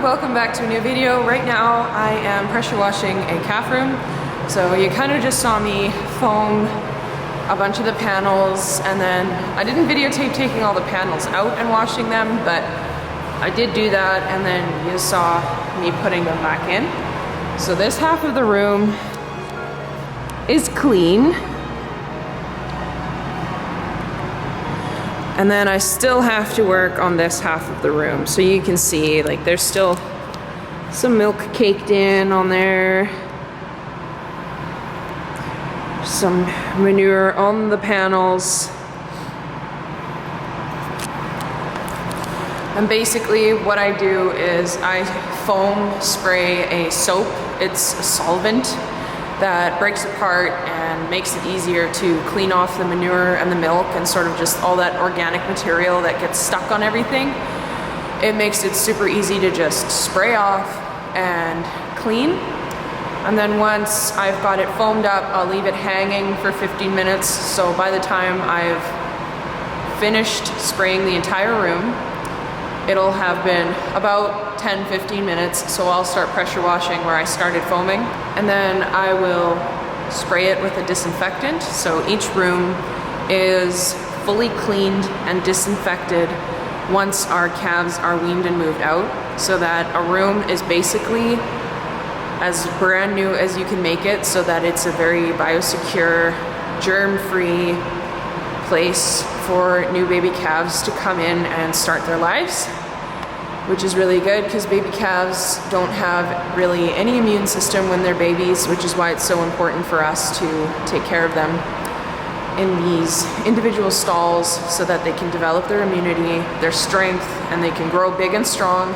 welcome back to a new video. Right now I am pressure washing a calf room. So you kind of just saw me foam a bunch of the panels, and then I didn't videotape taking all the panels out and washing them, but I did do that, and then you saw me putting them back in. So this half of the room is clean. And then I still have to work on this half of the room. So you can see, like, there's still some milk caked in on there. Some manure on the panels. And basically what I do is I foam spray a soap. It's a solvent that breaks apart and makes it easier to clean off the manure and the milk and sort of just all that organic material that gets stuck on everything. It makes it super easy to just spray off and clean. And then once I've got it foamed up, I'll leave it hanging for 15 minutes. So by the time I've finished spraying the entire room, it'll have been about 10-15 minutes, so I'll start pressure washing where I started foaming, and then I will spray it with a disinfectant. So each room is fully cleaned and disinfected once our calves are weaned and moved out, so that a room is basically as brand new as you can make it, so that it's a very biosecure, germ-free place for new baby calves to come in and start their lives, which is really good because baby calves don't have really any immune system when they're babies, which is why it's so important for us to take care of them in these individual stalls so that they can develop their immunity, their strength, and they can grow big and strong.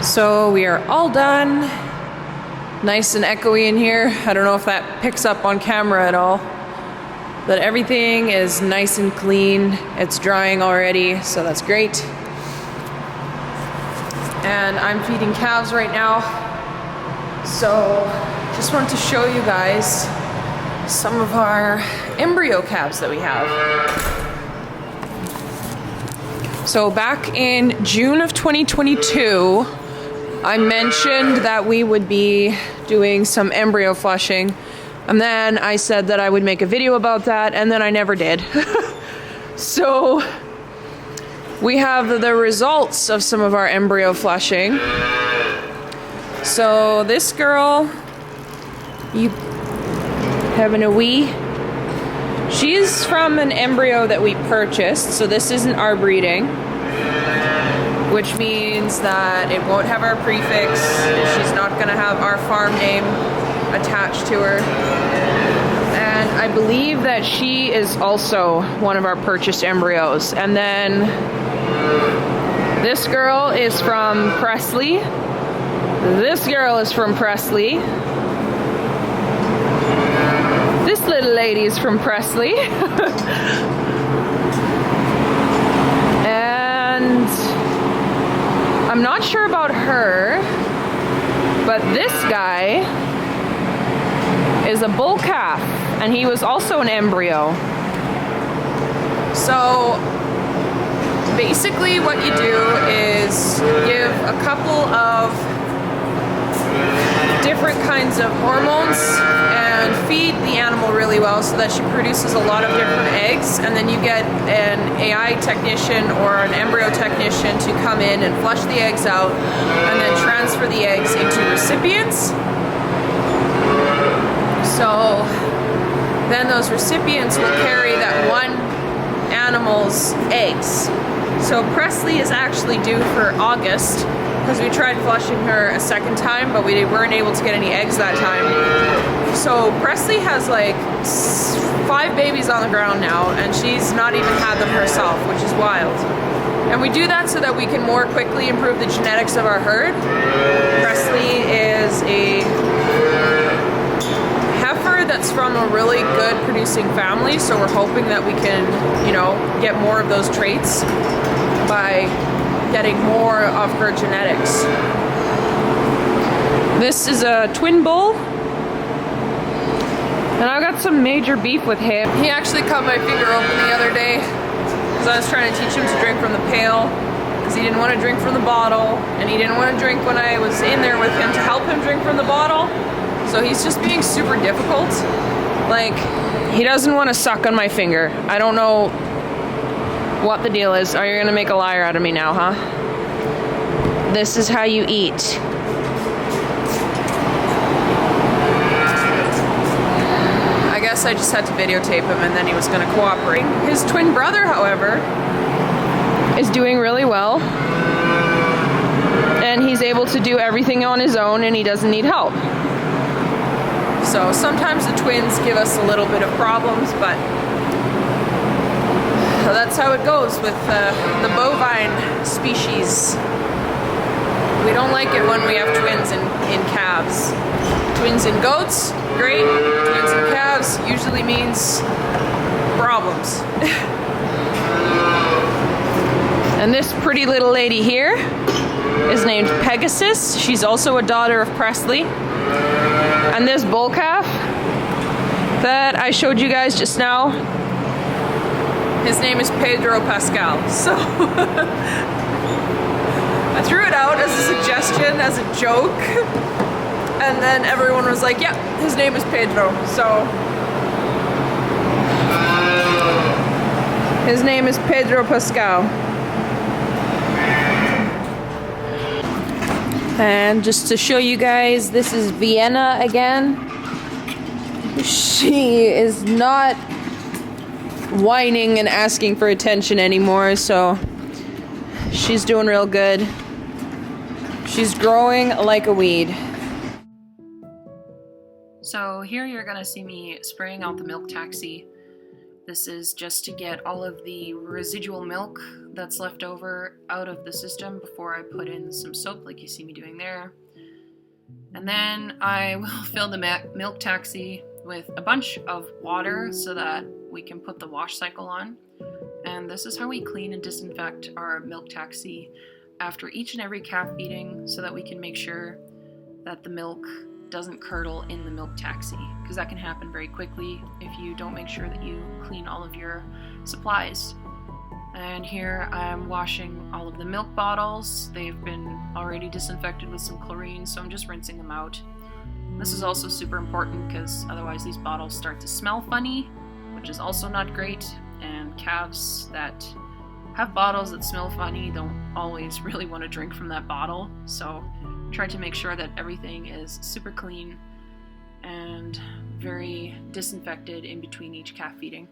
So we are all done. Nice and echoey in here. I don't know if that picks up on camera at all, but everything is nice and clean. It's drying already, so that's great. And I'm feeding calves right now. So just wanted to show you guys some of our embryo calves that we have. So back in June of 2022, I mentioned that we would be doing some embryo flushing, and then I said that I would make a video about that, and then I never did. So we have the results of some of our embryo flushing. So this girl, you having a wee? She's from an embryo that we purchased, so this isn't our breeding, which means that it won't have our prefix. She's not gonna have our farm name attached to her. And I believe that she is also one of our purchased embryos. And then this girl is from Presley. This girl is from Presley. This little lady is from Presley. And I'm not sure about her, but this guy is a bull calf, and he was also an embryo. So basically what you do is give a couple of different kinds of hormones and feed the animal really well so that she produces a lot of different eggs, and then you get an AI technician or an embryo technician to come in and flush the eggs out and then transfer the eggs into recipients. So then those recipients will carry that one animal's eggs. So Presley is actually due for August, because we tried flushing her a second time, but we weren't able to get any eggs that time. So Presley has like 5 babies on the ground now, and she's not even had them herself, which is wild. And we do that so that we can more quickly improve the genetics of our herd. Presley is a heifer that's from a really good producing family, so we're hoping that we can, you know, get more of those traits by getting more of her genetics. This is a twin bull, and I've got some major beef with him. He actually cut my finger open the other day because I was trying to teach him to drink from the pail, because he didn't want to drink from the bottle, and he didn't want to drink when I was in there with him to help him drink from the bottle. So he's just being super difficult. Like, he doesn't want to suck on my finger. I don't know what the deal is. Are you gonna make a liar out of me now, huh? This is how you eat. I guess I just had to videotape him, and then he was gonna cooperate. His twin brother, however, is doing really well. And he's able to do everything on his own, and he doesn't need help. So sometimes the twins give us a little bit of problems, but that's how it goes with the bovine species. We don't like it when we have twins in calves. Twins in goats, great. Twins in calves usually means problems. And this pretty little lady here is named Pegasus. She's also a daughter of Presley. And this bull calf that I showed you guys just now, his name is Pedro Pascal. So I threw it out as a suggestion, as a joke, and then everyone was like, yeah, his name is Pedro. So his name is Pedro Pascal. And just to show you guys, this is Vienna again. She is not whining and asking for attention anymore, so she's doing real good. She's growing like a weed. So here you're gonna see me spraying out the milk taxi. This is just to get all of the residual milk that's left over out of the system before I put in some soap like you see me doing there. And then I will fill the milk taxi with a bunch of water so that we can put the wash cycle on. And this is how we clean and disinfect our milk taxi after each and every calf feeding, so that we can make sure that the milk doesn't curdle in the milk taxi, because that can happen very quickly if you don't make sure that you clean all of your supplies. And here I'm washing all of the milk bottles. They've been already disinfected with some chlorine, so I'm just rinsing them out. This is also super important because otherwise these bottles start to smell funny, which is also not great, and calves that have bottles that smell funny don't always really want to drink from that bottle. So try to make sure that everything is super clean and very disinfected in between each calf feeding.